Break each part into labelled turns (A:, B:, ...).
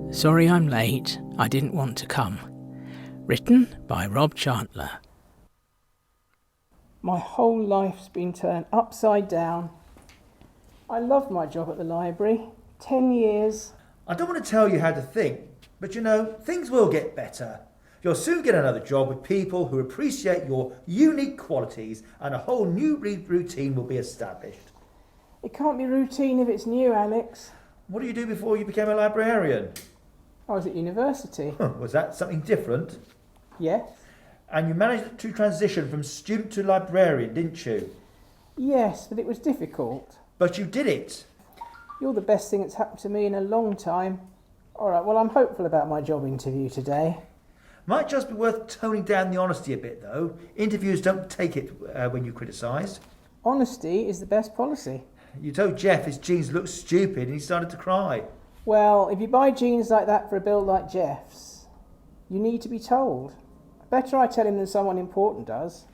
A: Sorry I'm late, I didn't want to come. Written by Rob Chantler.
B: My whole life's been turned upside down. I love my job at the library. 10 years.
C: I don't want to tell you how to think, but you know, things will get better. You'll soon get another job with people who appreciate your unique qualities, and a whole new routine will be established.
B: It can't be routine if it's new, Alex.
C: What did you do before you became a librarian?
B: I was at university.
C: Was that something different?
B: Yes.
C: And you managed to transition from student to librarian, didn't you?
B: Yes, but it was difficult.
C: But you did it.
B: You're the best thing that's happened to me in a long time. All right, well, I'm hopeful about my job interview today.
C: Might just be worth toning down the honesty a bit, though. Interviewers don't take it when you criticise.
B: Honesty is the best policy.
C: You told Geoff his jeans looked stupid and he started to cry.
B: Well, if you buy jeans like that for a bill like Geoff's, you need to be told. Better I tell him than someone important does.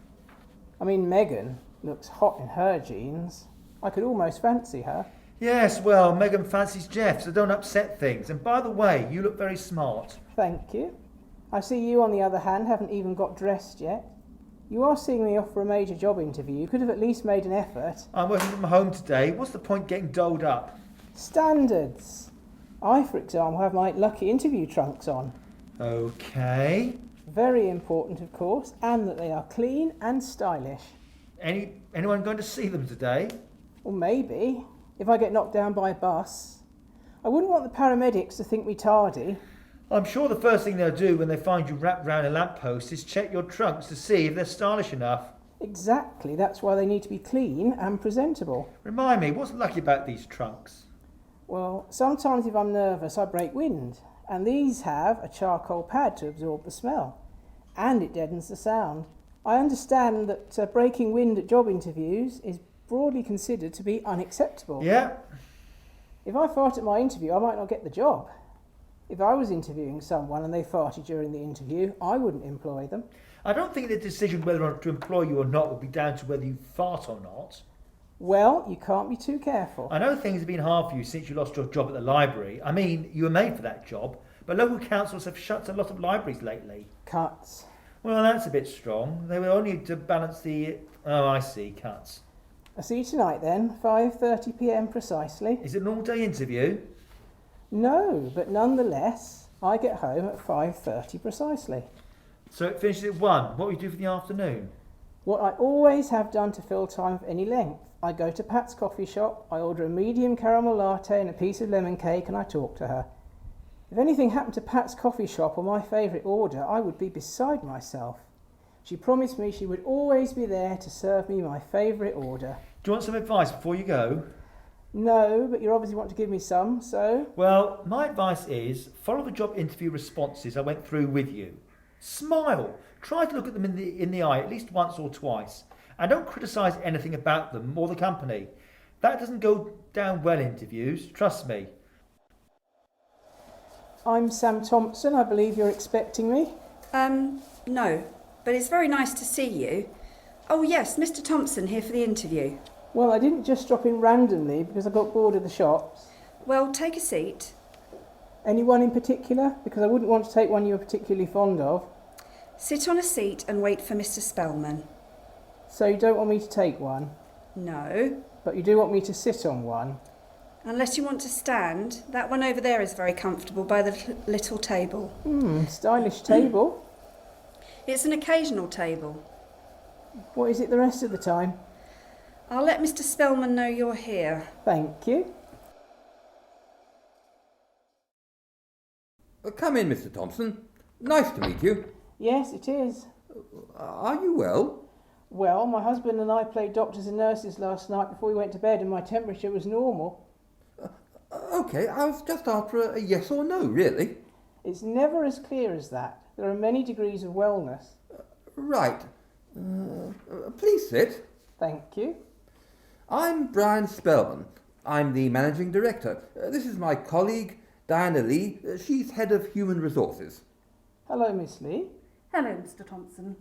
B: I mean, Megan looks hot in her jeans. I could almost fancy her.
C: Yes, well, Megan fancies Geoff, so don't upset things. And by the way, you look very smart.
B: Thank you. I see you, on the other hand, haven't even got dressed yet. You are seeing me off for a major job interview. You could have at least made an effort.
C: I'm working from home today. What's the point getting dolled up?
B: Standards. I, for example, have my lucky interview trunks on.
C: Okay.
B: Very important, of course, and that they are clean and stylish.
C: Anyone going to see them today?
B: Or maybe, if I get knocked down by a bus. I wouldn't want the paramedics to think me tardy.
C: I'm sure the first thing they'll do when they find you wrapped round a lamppost is check your trunks to see if they're stylish enough.
B: Exactly, that's why they need to be clean and presentable.
C: Remind me, what's lucky about these trunks?
B: Well, sometimes if I'm nervous I break wind, and these have a charcoal pad to absorb the smell, and it deadens the sound. I understand that breaking wind at job interviews is broadly considered to be unacceptable.
C: Yeah.
B: If I fart at my interview, I might not get the job. If I was interviewing someone and they farted during the interview, I wouldn't employ them.
C: I don't think the decision whether to employ you or not will be down to whether you fart or not.
B: Well, you can't be too careful.
C: I know things have been hard for you since you lost your job at the library. I mean, you were made for that job, but local councils have shut a lot of libraries lately.
B: Cuts.
C: Well, that's a bit strong. They were only to balance the... Oh, I see, cuts.
B: I'll see you tonight then, 5:30 p.m. precisely.
C: Is it an all-day interview?
B: No, but nonetheless, I get home at 5:30 precisely.
C: So it finishes at 1. What will you do for the afternoon?
B: What I always have done to fill time of any length. I go to Pat's coffee shop, I order a medium caramel latte and a piece of lemon cake, and I talk to her. If anything happened to Pat's coffee shop or my favourite order, I would be beside myself. She promised me she would always be there to serve me my favourite order.
C: Do you want some advice before you go?
B: No, but you obviously want to give me some, so...
C: Well, my advice is follow the job interview responses I went through with you. Smile. Try to look at them in the eye at least once or twice. And don't criticise anything about them or the company. That doesn't go down well in interviews, trust me.
B: I'm Sam Thompson. I believe you're expecting me.
D: No, but it's very nice to see you. Oh yes, Mr. Thompson here for the interview.
B: Well, I didn't just drop in randomly because I got bored of the shops.
D: Well, take a seat.
B: Anyone in particular? Because I wouldn't want to take one you were particularly fond of.
D: Sit on a seat and wait for Mr. Spellman.
B: So you don't want me to take one?
D: No.
B: But you do want me to sit on one?
D: Unless you want to stand. That one over there is very comfortable by the little table.
B: Stylish table.
D: It's an occasional table.
B: What is it the rest of the time?
D: I'll let Mr. Spellman know you're here.
B: Thank you.
E: Come in, Mr. Thompson. Nice to meet you.
B: Yes, it is.
E: Are you well?
B: Well, my husband and I played doctors and nurses last night before we went to bed and my temperature was normal.
E: OK, I was just after a yes or no, really.
B: It's never as clear as that. There are many degrees of wellness.
E: Right. Please sit.
B: Thank you.
E: I'm Brian Spellman. I'm the Managing Director. This is my colleague, Diana Lee. She's Head of Human Resources.
B: Hello, Miss Lee.
F: Hello, Mr. Thompson.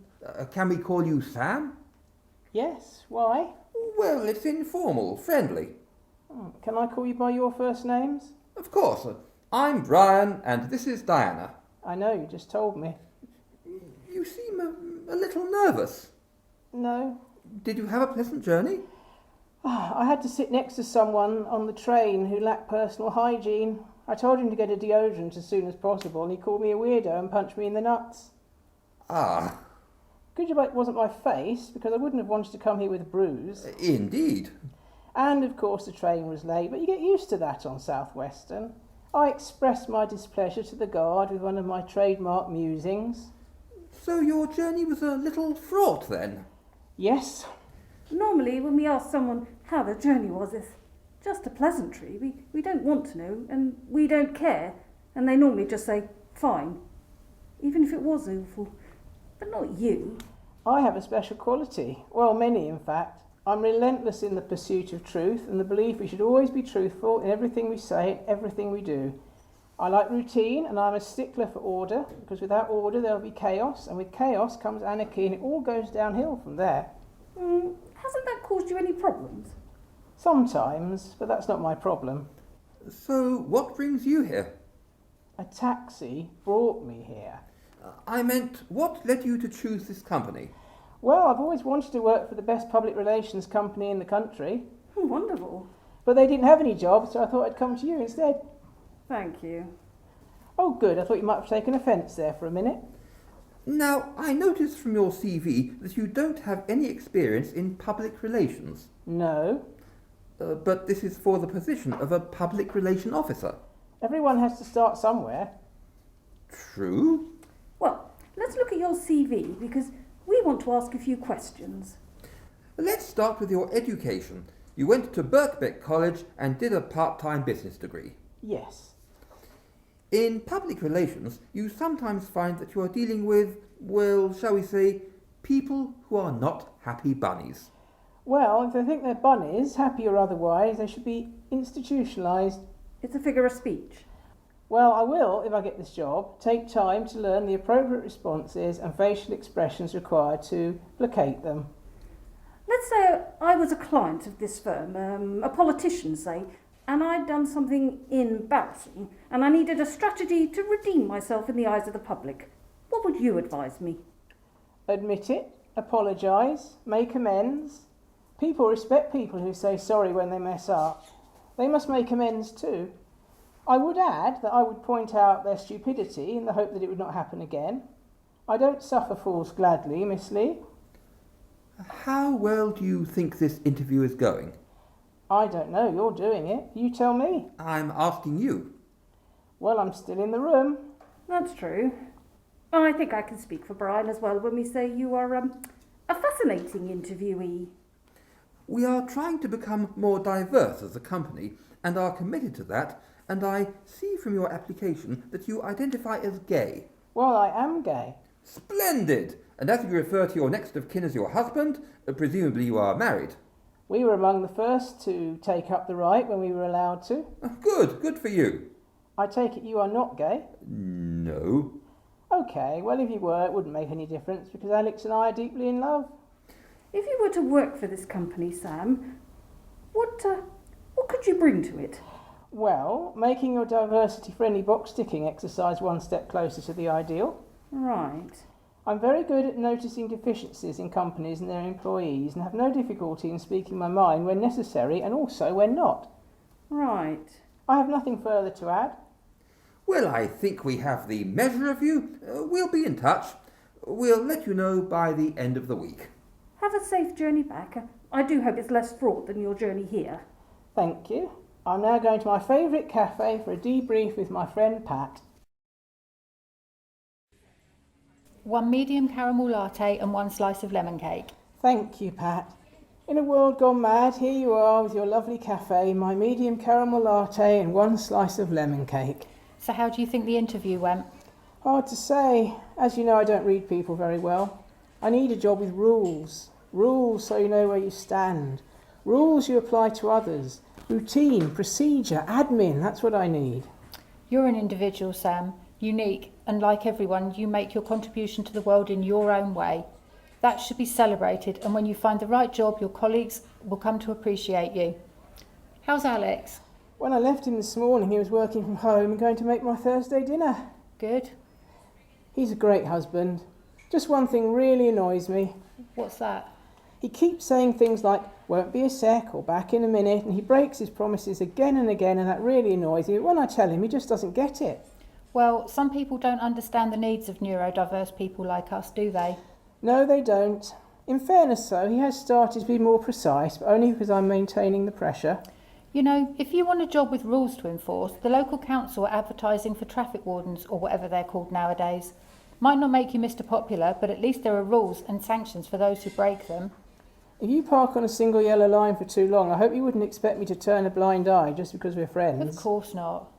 E: Can we call you Sam?
B: Yes, why?
E: Well, it's informal, friendly.
B: Can I call you by your first names?
E: Of course. I'm Brian, and this is Diana.
B: I know, you just told me.
E: You seem a little nervous.
B: No.
E: Did you have a pleasant journey?
B: I had to sit next to someone on the train who lacked personal hygiene. I told him to get a deodorant as soon as possible, and he called me a weirdo and punched me in the nuts.
E: Ah.
B: Good job it wasn't my face, because I wouldn't have wanted to come here with a bruise.
E: Indeed.
B: And, of course, the train was late, but you get used to that on South Western. I expressed my displeasure to the guard with one of my trademark musings.
E: So your journey was a little fraught, then?
B: Yes.
F: Normally, when we ask someone how their journey was, it's just a pleasantry. We don't want to know, and we don't care, and they normally just say, fine, even if it was awful. But not you.
B: I have a special quality. Well, many, in fact. I'm relentless in the pursuit of truth and the belief we should always be truthful in everything we say and everything we do. I like routine, and I'm a stickler for order, because without order there'll be chaos, and with chaos comes anarchy, and it all goes downhill from there.
F: Hasn't that caused you any problems?
B: Sometimes, but that's not my problem.
E: So what brings you here?
B: A taxi brought me here.
E: I meant, what led you to choose this company?
B: Well, I've always wanted to work for the best public relations company in the country.
F: Wonderful.
B: But they didn't have any jobs, so I thought I'd come to you instead.
F: Thank you.
B: Oh, good. I thought you might have taken offence there for a minute.
E: Now, I noticed from your CV that you don't have any experience in public relations.
B: No.
E: But this is for the position of a public relation officer.
B: Everyone has to start somewhere.
E: True.
F: Well, let's look at your CV, because we want to ask a few questions.
E: Let's start with your education. You went to Birkbeck College and did a part-time business degree.
B: Yes.
E: In public relations, you sometimes find that you are dealing with, well, shall we say, people who are not happy bunnies.
B: Well, if they think they're bunnies, happy or otherwise, they should be institutionalised.
F: It's a figure of speech.
B: Well, I will, if I get this job, take time to learn the appropriate responses and facial expressions required to placate them.
F: Let's say I was a client of this firm, a politician, say, and I'd done something embarrassing, and I needed a strategy to redeem myself in the eyes of the public. What would you advise me?
B: Admit it, apologise, make amends. People respect people who say sorry when they mess up. They must make amends too. I would add that I would point out their stupidity in the hope that it would not happen again. I don't suffer fools gladly, Miss Lee.
E: How well do you think this interview is going?
B: I don't know, you're doing it. You tell me.
E: I'm asking you.
B: Well, I'm still in the room.
F: That's true. I think I can speak for Brian as well when we say you are a fascinating interviewee.
E: We are trying to become more diverse as a company and are committed to that, and I see from your application that you identify as gay.
B: Well, I am gay.
E: Splendid! And as you refer to your next of kin as your husband, presumably you are married.
B: We were among the first to take up the right when we were allowed to.
E: Good for you.
B: I take it you are not gay?
E: No.
B: OK, well, if you were, it wouldn't make any difference because Alex and I are deeply in love.
F: If you were to work for this company, Sam, what could you bring to it?
B: Well, making your diversity-friendly box-ticking exercise one step closer to the ideal.
F: Right.
B: I'm very good at noticing deficiencies in companies and their employees and have no difficulty in speaking my mind when necessary and also when not.
F: Right.
B: I have nothing further to add.
E: Well, I think we have the measure of you. We'll be in touch. We'll let you know by the end of the week.
F: Have a safe journey back. I do hope it's less fraught than your journey here.
B: Thank you. I'm now going to my favourite cafe for a debrief with my friend Pat.
G: 1 medium caramel latte and 1 slice of lemon cake.
B: Thank you, Pat. In a world gone mad, here you are with your lovely cafe, my medium caramel latte and one slice of lemon cake.
G: So how do you think the interview went?
B: Hard to say. As you know, I don't read people very well. I need a job with rules. Rules so you know where you stand. Rules you apply to others. Routine, procedure, admin, that's what I need.
G: You're an individual, Sam, unique, and like everyone, you make your contribution to the world in your own way. That should be celebrated, and when you find the right job, your colleagues will come to appreciate you. How's Alex?
B: When I left him this morning, he was working from home and going to make my Thursday dinner.
G: Good.
B: He's a great husband. Just one thing really annoys me.
G: What's that?
B: He keeps saying things like, won't be a sec or back in a minute, and he breaks his promises again and again, and that really annoys me. When I tell him, he just doesn't get it.
G: Well, some people don't understand the needs of neurodiverse people like us, do they?
B: No, they don't. In fairness, though, he has started to be more precise, but only because I'm maintaining the pressure.
G: You know, if you want a job with rules to enforce, the local council are advertising for traffic wardens, or whatever they're called nowadays. Might not make you Mr. Popular, but at least there are rules and sanctions for those who break them.
B: If you park on a single yellow line for too long, I hope you wouldn't expect me to turn a blind eye just because we're friends.
G: Of course not.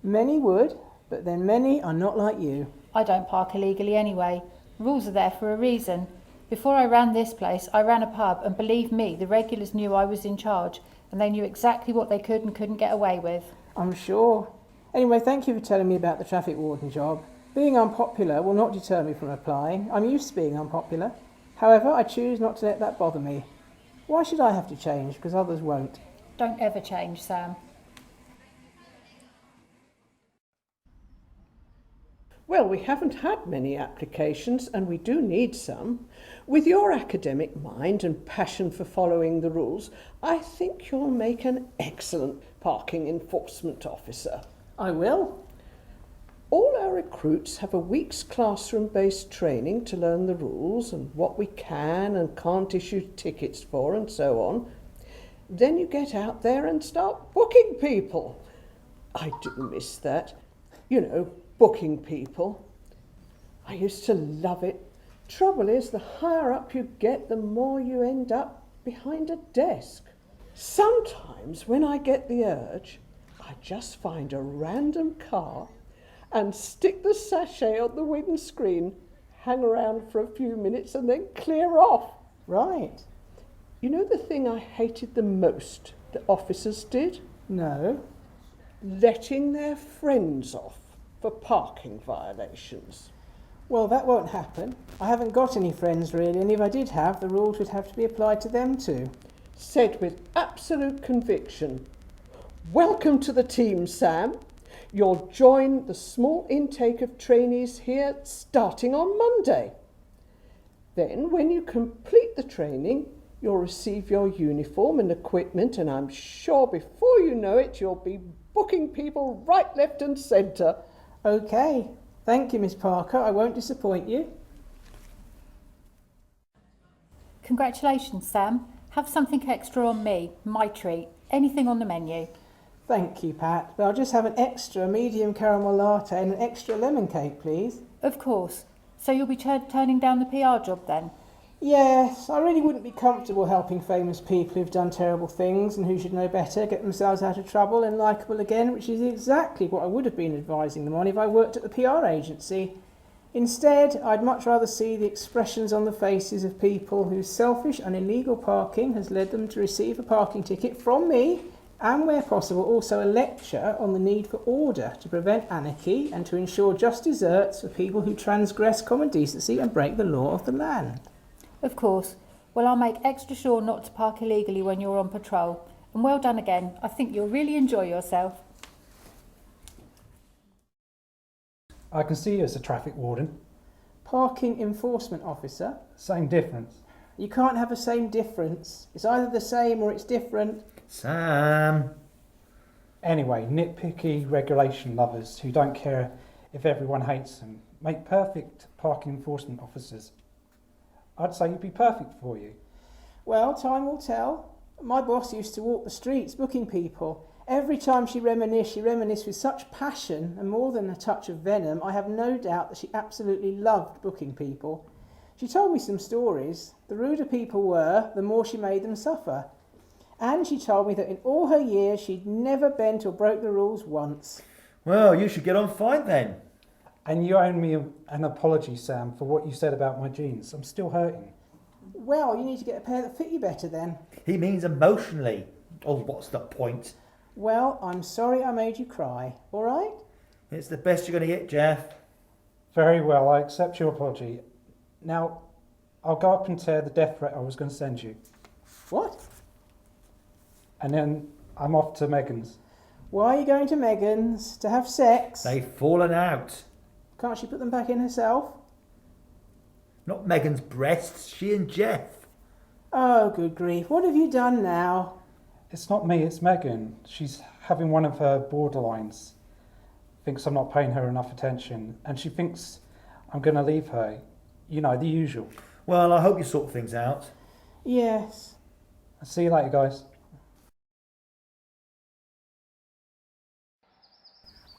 B: Many would, but then many are not like you.
G: I don't park illegally anyway. Rules are there for a reason. Before I ran this place, I ran a pub, and believe me, the regulars knew I was in charge, and they knew exactly what they could and couldn't get away with.
B: I'm sure. Anyway, thank you for telling me about the traffic warden job. Being unpopular will not deter me from applying. I'm used to being unpopular. However, I choose not to let that bother me. Why should I have to change because others won't?
G: Don't ever change, Sam.
H: Well, we haven't had many applications, and we do need some. With your academic mind and passion for following the rules, I think you'll make an excellent parking enforcement officer.
B: I will.
H: All our recruits have a week's classroom-based training to learn the rules and what we can and can't issue tickets for and so on. Then you get out there and start booking people. I do miss that. You know, booking people. I used to love it. Trouble is, the higher up you get, the more you end up behind a desk. Sometimes when I get the urge, I just find a random car and stick the sachet on the windscreen, hang around for a few minutes and then clear off.
B: Right.
H: You know the thing I hated the most the officers did?
B: No.
H: Letting their friends off for parking violations.
B: Well, that won't happen. I haven't got any friends really, and if I did have, the rules would have to be applied to them too.
H: Said with absolute conviction. Welcome to the team, Sam. You'll join the small intake of trainees here starting on Monday. Then, when you complete the training, you'll receive your uniform and equipment, and I'm sure before you know it, you'll be booking people right, left and centre.
B: OK. Thank you, Miss Parker. I won't disappoint you.
G: Congratulations, Sam. Have something extra on me, my treat. Anything on the menu.
B: Thank you, Pat, but I'll just have an extra medium caramel latte and an extra lemon cake, please.
G: Of course. So you'll be turning down the PR job then?
B: Yes, I really wouldn't be comfortable helping famous people who've done terrible things and who should know better get themselves out of trouble and likeable again, which is exactly what I would have been advising them on if I worked at the PR agency. Instead, I'd much rather see the expressions on the faces of people whose selfish and illegal parking has led them to receive a parking ticket from me, and where possible also a lecture on the need for order to prevent anarchy and to ensure just deserts for people who transgress common decency and break the law of the land.
G: Of course. Well, I'll make extra sure not to park illegally when you're on patrol. And well done again. I think you'll really enjoy yourself.
I: I can see you as a traffic warden.
B: Parking enforcement officer?
I: Same difference.
B: You can't have the same difference. It's either the same or it's different.
C: Sam.
I: Anyway, nitpicky regulation lovers who don't care if everyone hates them make perfect parking enforcement officers. I'd say you'd be perfect for you.
B: Well, time will tell. My boss used to walk the streets booking people. Every time she reminisced with such passion and more than a touch of venom. I have no doubt that she absolutely loved booking people. She told me some stories. The ruder people were, the more she made them suffer. And she told me that in all her years she'd never bent or broke the rules once.
C: Well, you should get on fine then.
I: And you owe me an apology, Sam, for what you said about my jeans. I'm still hurting.
B: Well, you need to get a pair that fit you better then.
C: He means emotionally. Oh, what's the point?
B: Well, I'm sorry I made you cry. All right?
C: It's the best you're going to get, Geoff.
I: Very well, I accept your apology. Now, I'll go up and tear the death threat I was going to send you.
B: What?
I: And then I'm off to Megan's.
B: Why are you going to Megan's? To have sex?
C: They've fallen out.
B: Can't she put them back in herself?
C: Not Megan's breasts, she and Geoff.
B: Oh, good grief. What have you done now?
I: It's not me, it's Megan. She's having one of her borderlines. Thinks I'm not paying her enough attention. And she thinks I'm going to leave her. You know, the usual.
C: Well, I hope you sort things out.
B: Yes.
I: I'll see you later, guys.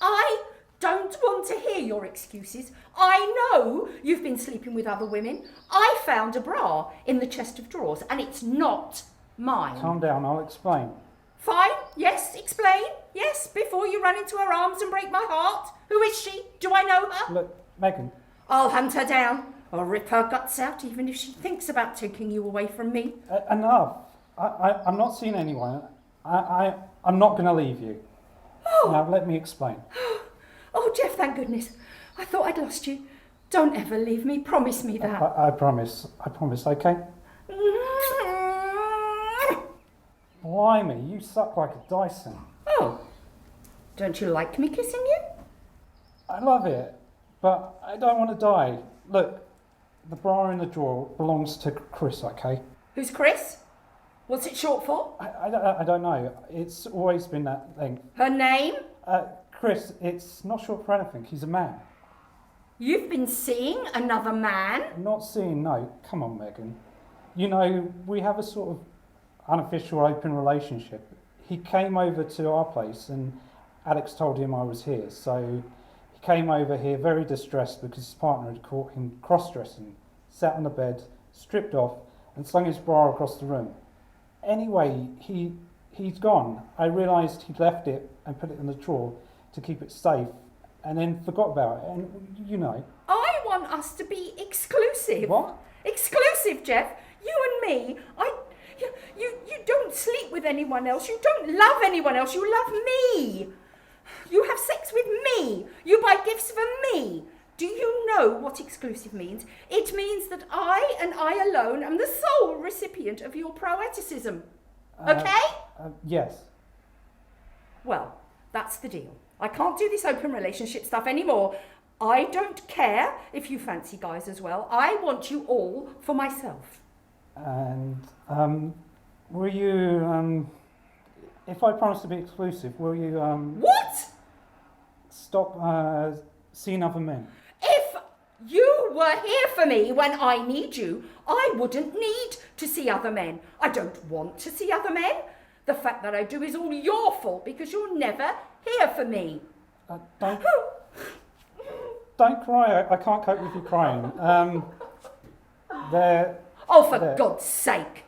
J: I don't want to hear your excuses. I know you've been sleeping with other women. I found a bra in the chest of drawers and it's not mine.
I: Calm down, I'll explain.
J: Fine, yes, explain. Yes, before you run into her arms and break my heart. Who is she? Do I know her?
I: Look, Megan.
J: I'll hunt her down. I'll rip her guts out even if she thinks about taking you away from me.
I: Enough. I'm not seeing anyone. I'm not going to leave you.
J: Oh.
I: Now, let me explain.
J: Oh, Geoff, thank goodness. I thought I'd lost you. Don't ever leave me. Promise me that.
I: I promise. I promise, okay? Blimey, you suck like a Dyson.
J: Oh, don't you like me kissing you?
I: I love it, but I don't want to die. Look, the bra in the drawer belongs to Chris, okay?
J: Who's Chris? What's it short for?
I: I don't know. It's always been that thing.
J: Her name?
I: Chris, it's not short for anything. He's a man.
J: You've been seeing another man?
I: Not seeing, no. Come on, Megan. You know, we have a sort of unofficial open relationship. He came over to our place and Alex told him I was here, so he came over here very distressed because his partner had caught him cross-dressing, sat on the bed, stripped off and slung his bra across the room. Anyway, he's gone. I realised he'd left it and put it in the drawer to keep it safe and then forgot about it, and you know.
J: I want us to be exclusive.
I: What?
J: Exclusive, Geoff. You and me. You don't sleep with anyone else. You don't love anyone else. You love me. You have sex with me. You buy gifts for me. Do you know what exclusive means? It means that I and I alone am the sole recipient of your poeticism. Okay?
I: Yes.
J: Well, that's the deal. I can't do this open relationship stuff anymore. I don't care if you fancy guys as well. I want you all for myself.
I: And will you, if I promise to be exclusive, will you,
J: What?
I: stop seeing other men?
J: If you were here for me when I need you, I wouldn't need to see other men. I don't want to see other men. The fact that I do is all your fault because you're never here for me.
I: Don't cry. I can't cope with you crying.
J: Oh, for God's sake.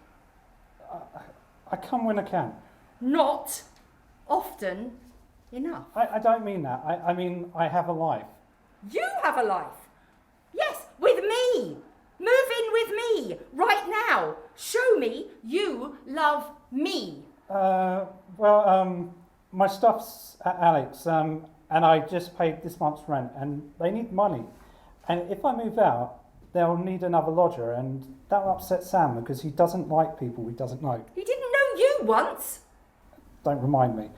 I: I come when I can.
J: Not often enough.
I: I don't mean that. I mean, I have a life.
J: You have a life. Yes, with me. Move in with me right now. Show me you love me.
I: My stuff's at Alex, and I just paid this month's rent, and they need money. And if I move out, they'll need another lodger, and that'll upset Sam because he doesn't like people he doesn't know.
J: He didn't know you once.
I: Don't remind me.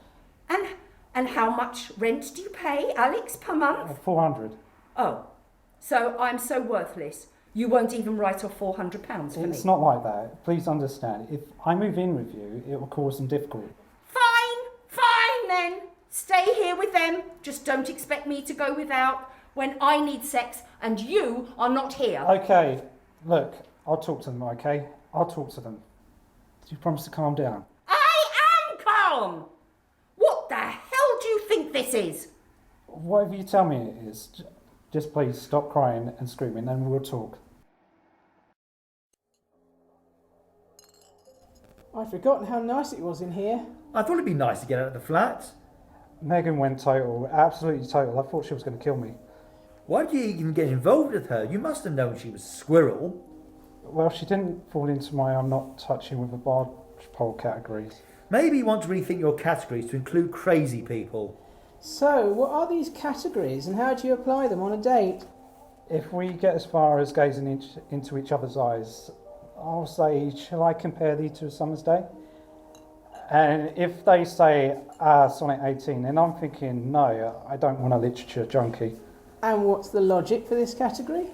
J: And how much rent do you pay, Alex, per month?
I: 400.
J: Oh, so I'm so worthless. You won't even write off £400 for me.
I: It's not like that. Please understand. If I move in with you, it will cause some difficulty.
J: Fine then. Stay here with them. Just don't expect me to go without when I need sex and you are not here.
I: Okay, look, I'll talk to them, okay? I'll talk to them. Do you promise to calm down?
J: I am calm. What the hell do you think this is?
I: Whatever you tell me it is, just please stop crying and screaming and we'll talk.
B: I'd forgotten how nice it was in here.
C: I thought it'd be nice to get out of the flat.
I: Megan went total, absolutely total. I thought she was going to kill me.
C: Why did you even get involved with her? You must have known she was Squirrel.
I: Well, she didn't fall into my I'm not touching with a barge pole categories.
C: Maybe you want to rethink your categories to include crazy people.
B: So, what are these categories and how do you apply them on a date?
I: If we get as far as gazing into each other's eyes, I'll say, shall I compare thee to a summer's day? And if they say, Sonnet 18, then I'm thinking, no, I don't want a literature junkie.
B: And what's the logic for this category?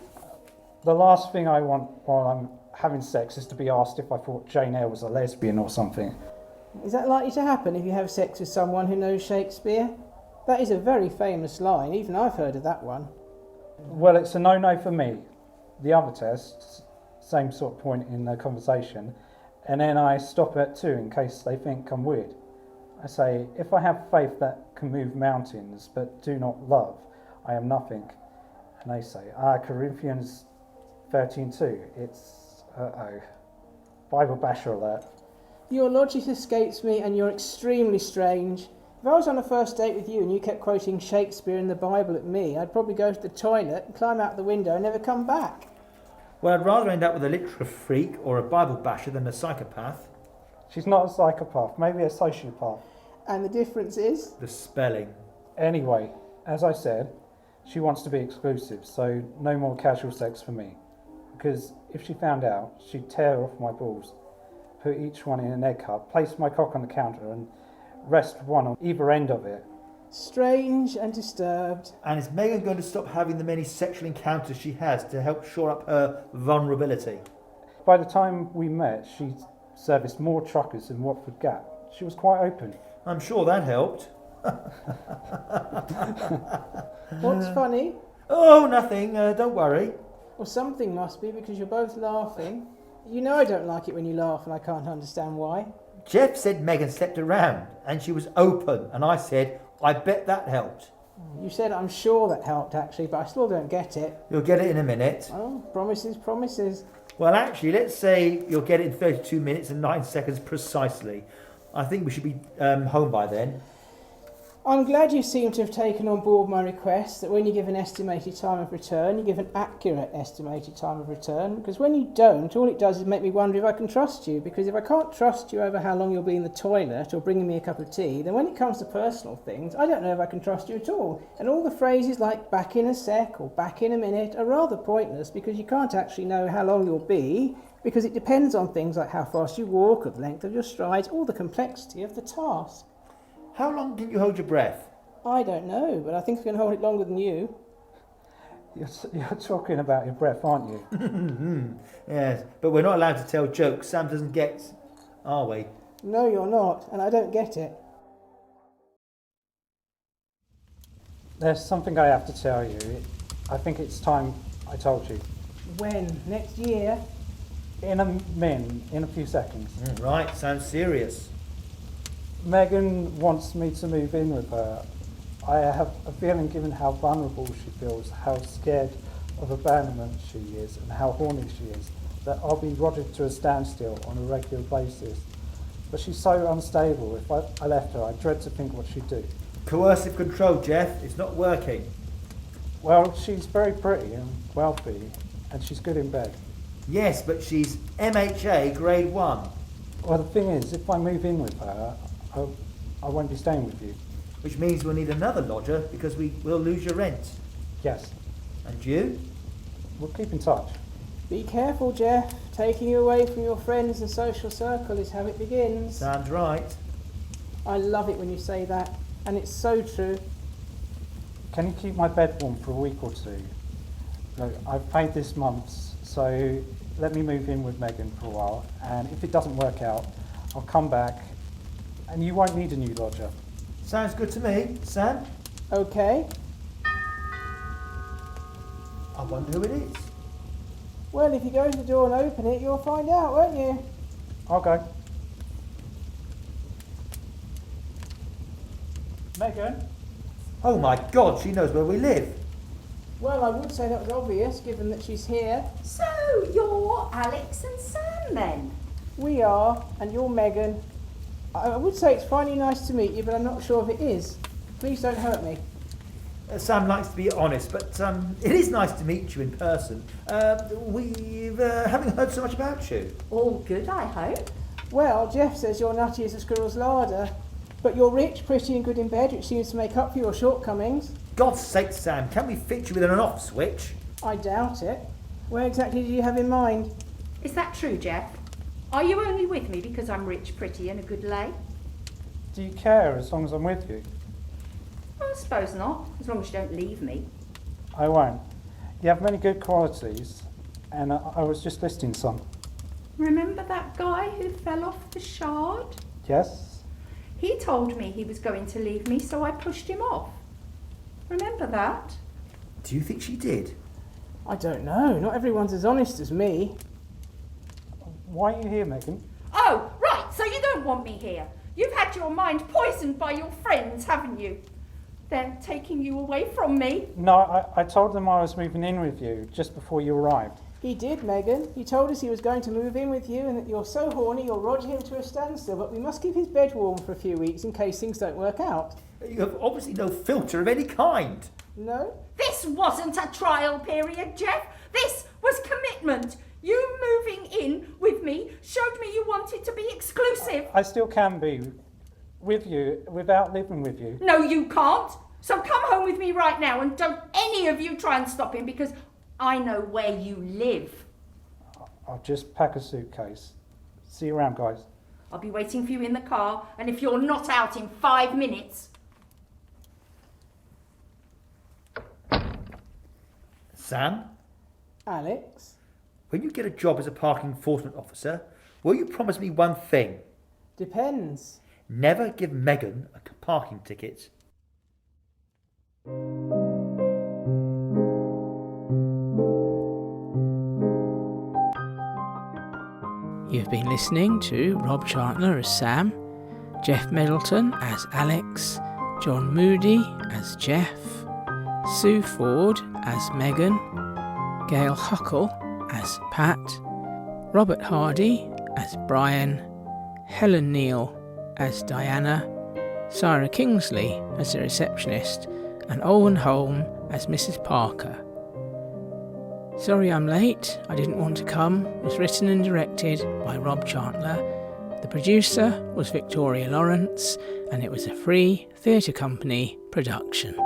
I: The last thing I want while I'm having sex is to be asked if I thought Jane Eyre was a lesbian or something.
B: Is that likely to happen if you have sex with someone who knows Shakespeare? That is a very famous line, even I've heard of that one.
I: Well, it's a no-no for me. The other tests, same sort of point in the conversation, and then I stop at 2 in case they think I'm weird. I say, if I have faith that can move mountains but do not love, I am nothing. And they say, Corinthians 13:2, it's, Bible basher alert.
B: Your logic escapes me and you're extremely strange. If I was on a first date with you and you kept quoting Shakespeare and the Bible at me, I'd probably go to the toilet and climb out the window and never come back.
C: Well, I'd rather end up with a literature freak or a Bible basher than a psychopath.
I: She's not a psychopath, maybe a sociopath.
B: And the difference is?
C: The spelling.
I: Anyway, as I said, she wants to be exclusive, so no more casual sex for me. Because if she found out, she'd tear off my balls, put each one in an egg cup, place my cock on the counter and rest one on either end of it.
B: Strange and disturbed.
C: And is Megan going to stop having the many sexual encounters she has to help shore up her vulnerability?
I: By the time we met, she'd serviced more truckers in Watford Gap. She was quite open.
C: I'm sure that helped.
B: What's funny?
C: Oh, nothing. Don't worry.
B: Well, something must be because you're both laughing. You know I don't like it when you laugh and I can't understand why.
C: Geoff said Megan slept around and she was open, and I said, I bet that helped.
B: You said I'm sure that helped actually, but I still don't get it.
C: You'll get it in a minute.
B: Oh, promises, promises.
C: Well, actually, let's say you'll get it in 32 minutes and 9 seconds precisely. I think we should be home by then.
B: I'm glad you seem to have taken on board my request that when you give an estimated time of return, you give an accurate estimated time of return, because when you don't, all it does is make me wonder if I can trust you, because if I can't trust you over how long you'll be in the toilet or bringing me a cup of tea, then when it comes to personal things, I don't know if I can trust you at all. And all the phrases like back in a sec or back in a minute are rather pointless, because you can't actually know how long you'll be, because it depends on things like how fast you walk, or the length of your strides, or the complexity of the task.
C: How long did you hold your breath?
B: I don't know, but I think I can hold it longer than you.
I: You're talking about your breath, aren't you?
C: Yes, but we're not allowed to tell jokes. Sam doesn't get, are we?
B: No, you're not, and I don't get it.
I: There's something I have to tell you. I think it's time I told you.
B: When? Next year?
I: In a few seconds.
C: Right, sounds serious.
I: Megan wants me to move in with her. I have a feeling, given how vulnerable she feels, how scared of abandonment she is, and how horny she is, that I'll be rotted to a standstill on a regular basis. But she's so unstable. If I left her, I dread to think what she'd do.
C: Coercive control, Geoff. It's not working.
I: Well, she's very pretty and wealthy, and she's good in bed.
C: Yes, but she's MHA grade 1.
I: Well, the thing is, if I move in with her, I won't be staying with you.
C: Which means we'll need another lodger because we will lose your rent.
I: Yes.
C: And you?
I: We'll keep in touch.
B: Be careful, Geoff. Taking you away from your friends and social circle is how it begins.
C: Sounds right.
B: I love it when you say that, and it's so true.
I: Can you keep my bed warm for a week or two? Look, I've paid this month's, so let me move in with Megan for a while, and if it doesn't work out, I'll come back, and you won't need a new lodger.
C: Sounds good to me. Sam?
B: Okay.
C: I wonder who it is.
B: Well, if you go to the door and open it, you'll find out, won't you?
I: I'll go. Megan?
C: Oh my God, she knows where we live.
B: Well, I would say that was obvious, given that she's here.
J: So, you're Alex and Sam then?
B: We are, and you're Megan. I would say it's finally nice to meet you, but I'm not sure if it is. Please don't hurt me.
C: Sam likes to be honest, but it is nice to meet you in person. We haven't heard so much about you.
J: All good, I hope.
B: Well, Geoff says you're nutty as a squirrel's larder, but you're rich, pretty and good in bed, which seems to make up for your shortcomings.
C: God's sake, Sam, can we fit you with an off switch?
B: I doubt it. Where exactly do you have in mind?
J: Is that true, Geoff? Are you only with me because I'm rich, pretty and a good lay?
I: Do you care as long as I'm with you?
J: I suppose not, as long as you don't leave me.
I: I won't. You have many good qualities, and I was just listing some.
J: Remember that guy who fell off the shard?
I: Yes?
J: He told me he was going to leave me, so I pushed him off. Remember that?
C: Do you think she did?
B: I don't know. Not everyone's as honest as me.
I: Why are you here, Megan?
J: Oh, right, so you don't want me here. You've had your mind poisoned by your friends, haven't you? They're taking you away from me.
I: No, I told them I was moving in with you just before you arrived.
B: He did, Megan. He told us he was going to move in with you and that you're so horny you'll roger him to a standstill, but we must keep his bed warm for a few weeks in case things don't work out.
C: You have obviously no filter of any kind.
B: No?
J: This wasn't a trial period, Geoff. This was commitment. You moving in with me showed me you wanted to be exclusive.
I: I still can be with you without living with you.
J: No, you can't. So come home with me right now and don't any of you try and stop him because I know where you live.
I: I'll just pack a suitcase. See you around, guys.
J: I'll be waiting for you in the car, and if you're not out in 5 minutes...
C: Sam?
B: Alex?
C: When you get a job as a parking enforcement officer, will you promise me one thing?
B: Depends.
C: Never give Megan a parking ticket.
A: You've been listening to Rob Chantler as Sam, Geoff Meddelton as Alex, John Moody as Geoff, Sue Ford as Megan, Gail Huckle as Pat, Robert Hardy as Brian, Helen Neal as Diana, Syra Kingsley as the receptionist, and Olwen Holme as Mrs. Parker. Sorry I'm late, I didn't want to come was written and directed by Rob Chantler. The producer was Victoria Lawrence, and it was a Free Theatre Company production.